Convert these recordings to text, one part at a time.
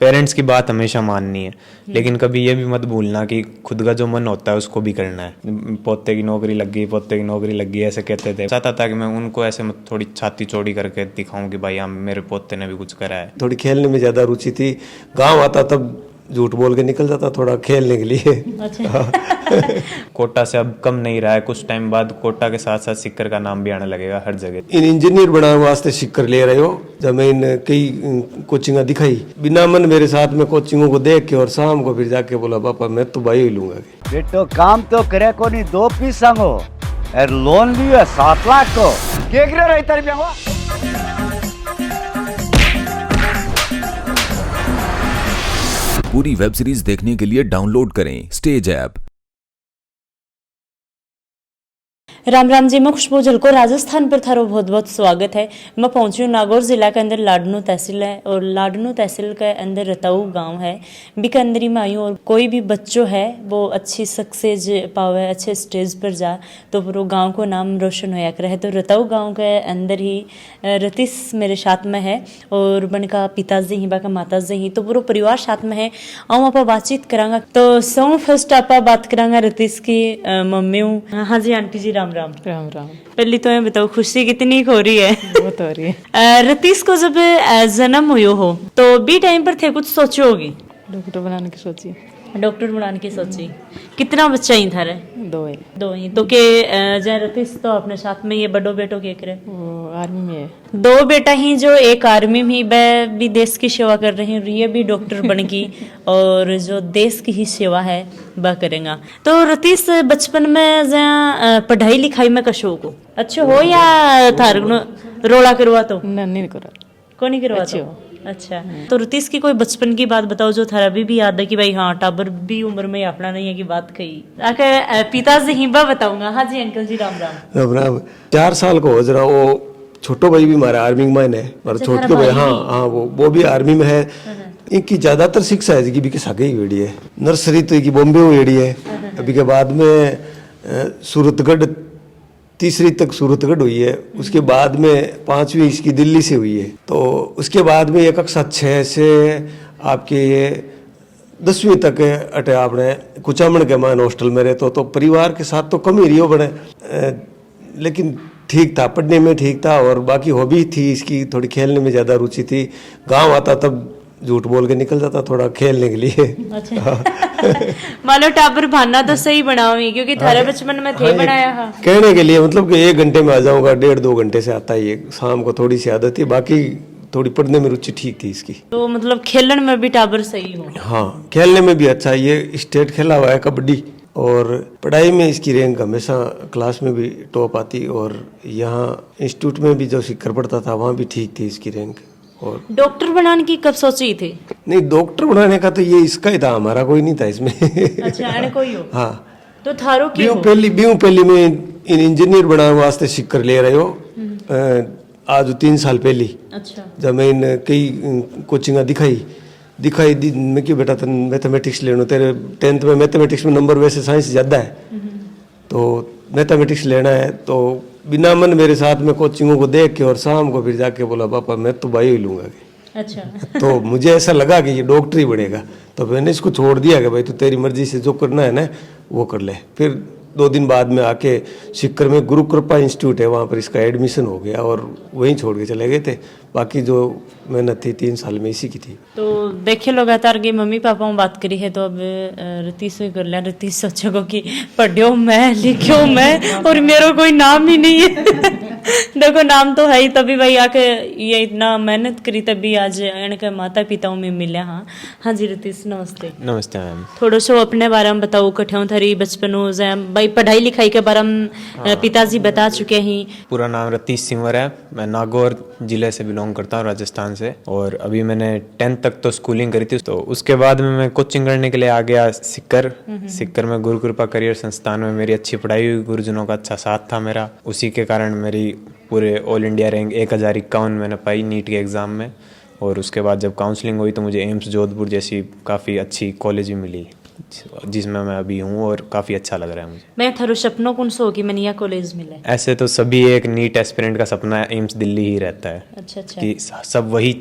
Parents की बात हमेशा माननी है, लेकिन कभी ये भी मत भूलना कि खुद का जो मन होता है उसको भी करना है। पोते की नौकरी लग गई, पोते की नौकरी लग गई, ऐसे कहते थे। चाहता था कि मैं उनको ऐसे थोड़ी छाती चौड़ी करके दिखाऊं कि भाई हाँ मेरे पोते ने भी कुछ करा है। थोड़ी खेलने में ज़्यादा रुचि थी। गांव आता तब झूठ बोल के निकल जाता थोड़ा खेलने के लिए। अच्छा। कोटा से अब कम नहीं रहा है, कुछ टाइम बाद कोटा के साथ साथ सिक्कर का नाम भी आने लगेगा हर जगह। इन इंजीनियर बनाने वास्ते सिक्कर ले रहे हो। जब मैं इन कई कोचिंग दिखाई, बिना मन मेरे साथ में कोचिंगों को देख के और शाम को फिर जाके बोला पापा मैं तो भाई ही लूंगा। बेटो काम तो करे को नहीं, 2 पीस संगो और लोन लियो 7 लाख को के करे रही तारी बेवा। पूरी वेब सीरीज देखने के लिए डाउनलोड करें स्टेज ऐप। राम राम जी। मैं खुशबू झलको राजस्थान पर थारो बहुत बहुत स्वागत है। मैं पहुंची हूँ नागौर जिला के अंदर लाडनू तहसील है और लाडनू तहसील के अंदर रताऊ गांव है। बीके अंदर ही मैं आई हूँ और कोई भी बच्चों है वो अच्छी सक्सेस पावे, अच्छे स्टेज पर जा तो पूरे गांव को नाम रोशन होया करे है। तो रताऊ गांव के अंदर ही रतीश मेरे साथ में है और बन का पिताजी ही बाका माताजी ही, तो पूरा परिवार साथ में है। आऊँ आप बातचीत करांगा। तो सो फर्स्ट आप बात करांगा रतीश की मम्मी हूँ। हाँ जी आंटी जी राम राम। राम राम। पहले तो मैं बताओ खुशी कितनी हो रही है? बहुत हो रही है। रतीश को जब जन्म हुए हो तो बी टाइम पर थे कुछ सोचे होगी? डॉक्टर बनाने की सोची। डॉक्टर बनाने की सोची। कितना बच्चा ही था रे? 2 है। 2 ही तो के जय रतीश तो अपने साथ में ये बड़ो बेटो के करे वो आर्मी में है। 2 बेटा ही जो एक आर्मी में ही भी देश की सेवा कर रहे हैं, ये भी डॉक्टर बन गई और जो देश की ही सेवा है वह करेगा। तो रतीश बचपन में जहाँ पढ़ाई लिखाई में कशो को अच्छे हो या थार रोला करवा तो नहीं करा को नहीं करवा अच्छे तो? हो। अच्छा। तो रतीश की कोई बचपन की बात बताओ जो थारा भी याद है कि भाई हाँ टाबर भी उम्र में अपना नहीं है कि बात कही आके पिताजी ही बताऊंगा। हाँ जी अंकल जी राम राम। राम राम। 4 साल को हो जरा वो छोटो भाई भी हमारा आर्मी में है और छोटे भाई हाँ वो भी आर्मी में है। इनकी ज्यादातर शिक्षा है कि सागे ही वेड़ी है। नर्सरी तो इनकी बॉम्बे में वेड़ी है। अभी के बाद में सूरतगढ़ 3री तक सूरतगढ़ हुई है। उसके बाद में 5वीं इसकी दिल्ली से हुई है। तो उसके बाद में ये कक्षा 6 से आपके ये 10वीं तक अटे आपने कुचामण के मान हॉस्टल में रहते तो परिवार के साथ तो कम ही रियो बने, लेकिन ठीक था, पढ़ने में ठीक था और बाकी हॉबी थी इसकी, थोड़ी खेलने में ज़्यादा रुचि थी। गांव आता तब झूठ बोल के निकल जाता थोड़ा खेलने के लिए। अच्छा। मानो टाबर भाना तो सही बनाओ क्योंकि थारे बचपन में थे बनाया। हाँ कहने के लिए मतलब कि 1 घंटे में आ जाऊंगा, 1.5-2 घंटे से आता ही है। शाम को थोड़ी सी आदत थी, बाकी थोड़ी पढ़ने में रुचि ठीक थी इसकी। तो मतलब खेलने में भी टाबर सही हो? हाँ खेलने में भी अच्छा। ये स्टेट खेला हुआ है कबड्डी और पढ़ाई में इसकी रैंक हमेशा क्लास में भी टॉप आती और यहाँ इंस्टीट्यूट में भी जो सिक्कर पढ़ता था वहाँ भी ठीक थी इसकी रैंक। और डॉक्टर बनाने की कब सोची थी? नहीं डॉक्टर बनाने का तो ये इसका ही था, हमारा कोई नहीं था इसमें। अच्छा आने कोई हो? हाँ तो थारो की हो? पहली में इन इंजीनियर बनाने वास्ते सिक्कर ले रहे हो। आज 3 साल पहली। अच्छा। जब मैं इन कई कोचिंग दिखाई मैं क्यों बेटा तन मैथमेटिक्स लेना, तेरे 10th में मैथमेटिक्स में नंबर वैसे साइंस ज़्यादा है तो मैथमेटिक्स लेना है। तो बिना मन मेरे साथ में कोचिंगों को देख के और शाम को फिर जाके बोला पापा मैं तो भाई ही लूंगा। अच्छा। तो मुझे ऐसा लगा कि ये डॉक्टर ही बनेगा तो मैंने इसको छोड़ दिया कि भाई तू तेरी मर्जी से जो करना है ना वो कर ले। फिर 2 दिन बाद में आके सिक्कर में गुरु कृपा इंस्टीट्यूट है, वहाँ पर इसका एडमिशन हो गया और वहीं छोड़ के चले गए थे। बाकी जो मेहनत थी 3 साल में इसी की थी। तो देखे लगातार के मम्मी पापा में बात करी है तो अब रतीश से कर लिया। रतीश सोचो को कि पढ़ो मैं लिखो मैं और मेरा कोई नाम ही नहीं है। देखो नाम तो है ही, तभी भाई आके ये इतना मेहनत करी तभी आज इनके माता पिताओं में मिला। हाँ हाँ जी रतीश नमस्ते। नमस्ते मैम। थोड़ा सो अपने बारे में बताओ, कठिन थारी बचपन हो जाए भाई पढ़ाई लिखाई के बारे में पिताजी बता चुके हैं। पूरा नाम रतीश सिंवर है। मैं नागौर जिले से बिलोंग करता हूँ, राजस्थान से। और अभी मैंने 10th तक तो स्कूलिंग करी थी, तो उसके बाद में मैं कोचिंग करने के लिए आ गया सिक्कर में गुरु कृपा करियर संस्थान में मेरी अच्छी पढ़ाई हुई। गुरुजनों का अच्छा साथ था मेरा, उसी के कारण मेरी पूरे ऑल इंडिया रैंक 1051 मैंने पाई नीट के एग्ज़ाम में। और उसके बाद जब काउंसलिंग हुई तो मुझे एम्स जोधपुर जैसी काफ़ी अच्छी कॉलेज भी मिली जिसमें मैं अभी हूँ और काफ़ी अच्छा लग रहा है मुझे। मैं थारो सपनों कौन सो कि मैंने यह कॉलेज मिले? ऐसे तो सभी एक नीट एस्पिरेंट का सपना एम्स दिल्ली ही रहता है। अच्छा। कि सब वही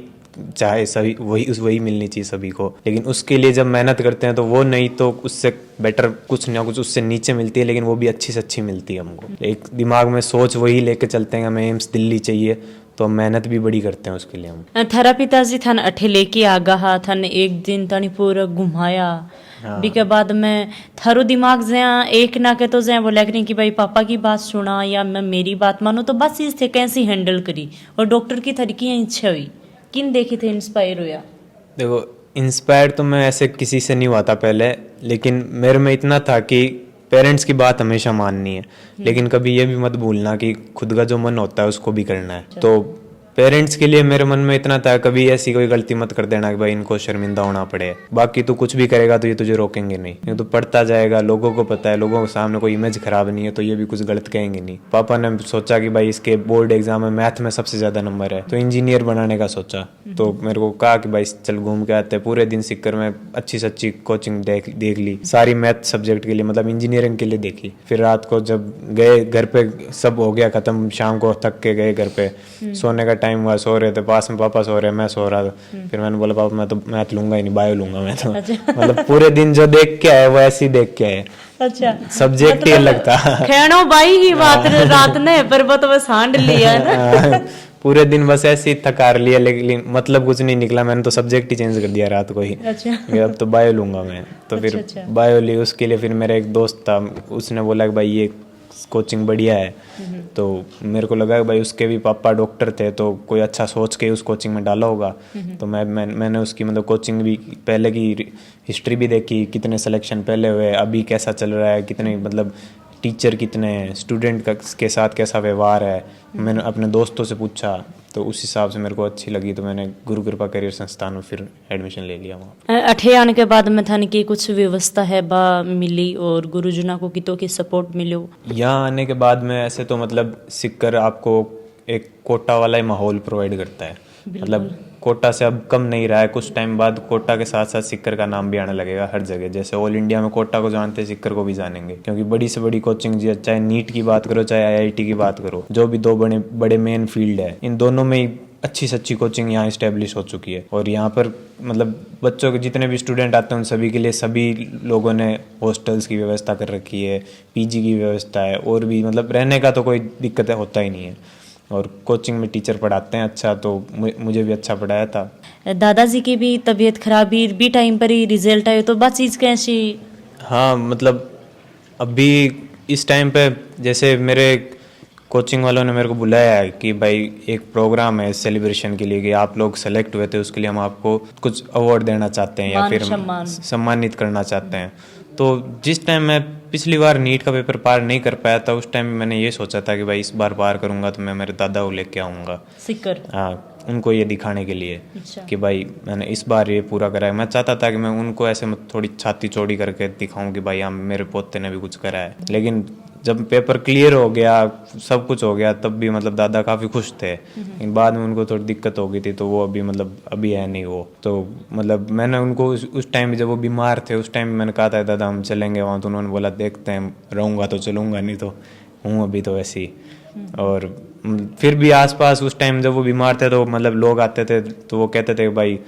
चाहे सभी वही मिलनी चाहिए सभी को, लेकिन उसके लिए जब मेहनत करते हैं तो वो नहीं तो उससे बेटर कुछ ना कुछ उससे नीचे मिलती है, लेकिन वो भी अच्छी से अच्छी मिलती है हमको। एक दिमाग में सोच वही लेके चलते हैं हमें एम्स दिल्ली चाहिए, तो हम मेहनत भी बड़ी करते हैं उसके लिए हम। थारा पिताजी थन अठे लेके आगा हा, थन एक दिन तनी पूरा घुमाया, बीके बाद में थारो दिमाग जया एक ना के तो जया बोला कि भाई पापा की बात सुना या मैं मेरी बात मानो, तो बस चीज थे कैसे हैंडल करी, और डॉक्टर की थारी की इच्छा हुई, किन देखे थे इंस्पायर हुआ? देखो इंस्पायर तो मैं ऐसे किसी से नहीं हुआ था पहले, लेकिन मेरे में इतना था कि पेरेंट्स की बात हमेशा माननी है, लेकिन कभी ये भी मत भूलना कि खुद का जो मन होता है उसको भी करना है। तो पेरेंट्स के लिए मेरे मन में इतना था, कभी ऐसी कोई गलती मत कर देना कि भाई इनको शर्मिंदा होना पड़े, बाकी तू कुछ भी करेगा तो ये तुझे रोकेंगे नहीं, ये तो पढ़ता जाएगा, लोगों को पता है, लोगों के सामने कोई इमेज खराब नहीं है तो ये भी कुछ गलत कहेंगे नहीं। पापा ने सोचा कि भाई इसके बोर्ड एग्जाम में मैथ में सबसे ज्यादा नंबर है तो इंजीनियर बनाने का सोचा, तो मेरे को कहा कि भाई चल घूम के आते। पूरे दिन सिक्कर में अच्छी से अच्छी कोचिंग देख ली, सारी मैथ सब्जेक्ट के लिए, मतलब इंजीनियरिंग के लिए देखी। फिर रात को जब गए घर पे सब हो गया खत्म, शाम को थक के गए घर पे, सोने का टाइम हुआ, सो रहे थे, पास में पापा सो रहे, मैं सो रहा था। फिर मैंने बोला पापा मैं तो मैथ लूंगा ही नहीं, बायो लूंगा मैं तो। मतलब पूरे दिन जो देख के आए वो ऐसे ही देख के आए। अच्छा, सब्जेक्ट ही अलग था। खेणो बाई ही बात रात ने पर वो तो बस हांड लिया ना। पूरे दिन बस ऐसे ही थकार लिया, लेकिन मतलब कुछ नहीं निकला, मैंने तो सब्जेक्ट ही चेंज कर दिया रात को ही। अच्छा। अब तो बायो लूंगा मैं, तो फिर बायो ली। उसके लिए फिर मेरा एक दोस्त था, उसने बोला कि भाई ये कोचिंग बढ़िया है, तो मेरे को लगा कि भाई उसके भी पापा डॉक्टर थे तो कोई अच्छा सोच के उस कोचिंग में डाला होगा। तो मैंने उसकी मतलब कोचिंग भी पहले की हिस्ट्री भी देखी, कितने सिलेक्शन पहले हुए, अभी कैसा चल रहा है, कितने मतलब टीचर कितने हैं, स्टूडेंट के साथ कैसा व्यवहार है। मैंने अपने दोस्तों से पूछा तो उस हिसाब से मेरे को अच्छी लगी, तो मैंने गुरु कृपा करियर संस्थान में फिर एडमिशन ले लिया वहाँ। अठे आने के बाद में थाने की कुछ व्यवस्था है बा मिली और गुरुजनों को कितों की सपोर्ट मिलो? यहाँ आने के बाद में ऐसे तो मतलब सिक्कर आपको एक कोटा वाला ही माहौल प्रोवाइड करता है, मतलब कोटा से अब कम नहीं रहा है। कुछ टाइम बाद कोटा के साथ साथ सिक्कर का नाम भी आने लगेगा हर जगह, जैसे ऑल इंडिया में कोटा को जानते हैं सिक्कर को भी जानेंगे, क्योंकि बड़ी से बड़ी कोचिंग, चाहे नीट की बात करो चाहे आईआईटी की बात करो, जो भी दो बड़े मेन फील्ड है, इन दोनों में ही अच्छी से अच्छी कोचिंग यहाँ इस्टेब्लिश हो चुकी है। और यहाँ पर मतलब बच्चों के जितने भी स्टूडेंट आते हैं उन सभी के लिए सभी लोगों ने हॉस्टल्स की व्यवस्था कर रखी है, पीजी की व्यवस्था है, और भी मतलब रहने का तो कोई दिक्कत होता ही नहीं है। और कोचिंग में टीचर पढ़ाते हैं अच्छा, तो मुझे भी अच्छा पढ़ाया था। दादाजी की भी तबीयत खराब भी टाइम पर ही रिजल्ट आए, तो बात चीज़ कैसी? हाँ मतलब अभी इस टाइम पे जैसे मेरे कोचिंग वालों ने मेरे को बुलाया है कि भाई एक प्रोग्राम है सेलिब्रेशन के लिए कि आप लोग सेलेक्ट हुए थे, उसके लिए हम आपको कुछ अवार्ड देना चाहते हैं या फिर सम्मानित करना चाहते हैं। तो जिस टाइम मैं पिछली बार नीट का पेपर पार नहीं कर पाया था, उस टाइम मैंने ये सोचा था कि भाई इस बार पार करूंगा तो मैं मेरे दादा को लेके आऊँगा सिक्कर, हाँ, उनको ये दिखाने के लिए कि भाई मैंने इस बार ये पूरा करा है। मैं चाहता था कि मैं उनको ऐसे थोड़ी छाती चौड़ी करके दिखाऊं कि भाई हाँ मेरे पोते ने भी कुछ करा है। लेकिन जब पेपर क्लियर हो गया, सब कुछ हो गया, तब भी मतलब दादा काफ़ी खुश थे। लेकिन बाद में उनको थोड़ी दिक्कत हो गई थी, तो वो अभी मतलब अभी है नहीं वो। तो मतलब मैंने उनको उस टाइम जब वो बीमार थे उस टाइम मैंने कहा था दादा हम चलेंगे वहाँ, तो उन्होंने बोला देखते हैं, रहूँगा तो चलूँगा, नहीं तो हूँ अभी तो ऐसी। और फिर भी आसपास उस टाइम जब वो बीमार थे तो मतलब लोग आते थे तो वो कहते थे भाई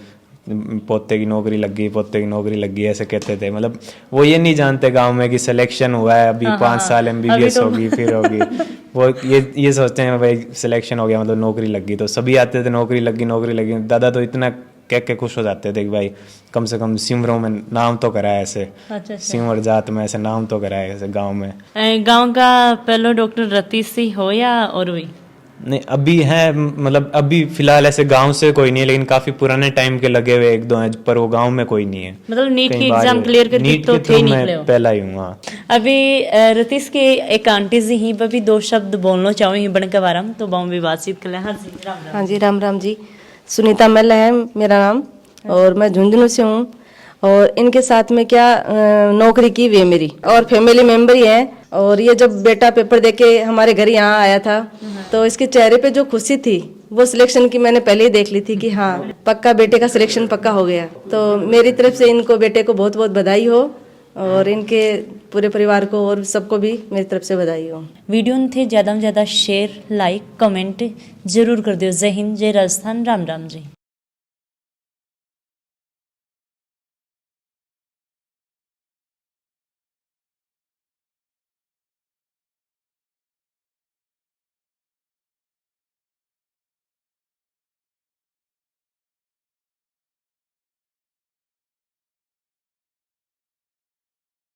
पोते की नौकरी लग गई, पोते की नौकरी लग गई, ऐसे कहते थे। मतलब वो ये नहीं जानते गांव में कि सिलेक्शन हुआ है, अभी 5 साल MBBS होगी फिर होगी। वो ये सोचते हैं भाई सिलेक्शन हो गया मतलब नौकरी लग गई, तो सभी आते थे नौकरी लग गई। दादा तो इतना कह के खुश हो जाते थे कि भाई कम से कम सिमरों में नाम तो करा है, ऐसे सिमर जात में ऐसे नाम तो करा है ऐसे गाँव में। गाँव का पहलो डॉक्टर रतीश सिंह हो या और भी? नहीं अभी है, मतलब अभी फिलहाल ऐसे गांव से कोई नहीं है, लेकिन काफी पुराने टाइम के लगे हुए 1-2 हैं, पर वो गांव में कोई नहीं है। मतलब नीट की एग्जाम क्लियर कर दी तो थे निकले हो? पहला ही हूँ। अभी रतीश के एक आंटी जी ही भी 2 शब्द बोलना चाहूँगी बन के बारे में, तो बाहू भी बातचीत कर ले। हाँ जी, राम राम जी। सुनीता मल्ला है मेरा नाम और मैं झुंझुनू से हूँ। और इनके साथ में क्या नौकरी की हुई है मेरी, और फैमिली मेंबर ही है। और ये जब बेटा पेपर देके हमारे घर यहाँ आया था तो इसके चेहरे पे जो खुशी थी वो सिलेक्शन की मैंने पहले ही देख ली थी कि हाँ पक्का बेटे का सिलेक्शन पक्का हो गया। तो मेरी तरफ से इनको बेटे को बहुत बहुत बधाई हो, और इनके पूरे परिवार को और सबको भी मेरी तरफ से बधाई हो। वीडियो थे ज़्यादा से ज़्यादा शेयर, लाइक, कमेंट जरूर कर दियो। जय हिंद, जय राजस्थान, राम राम जी।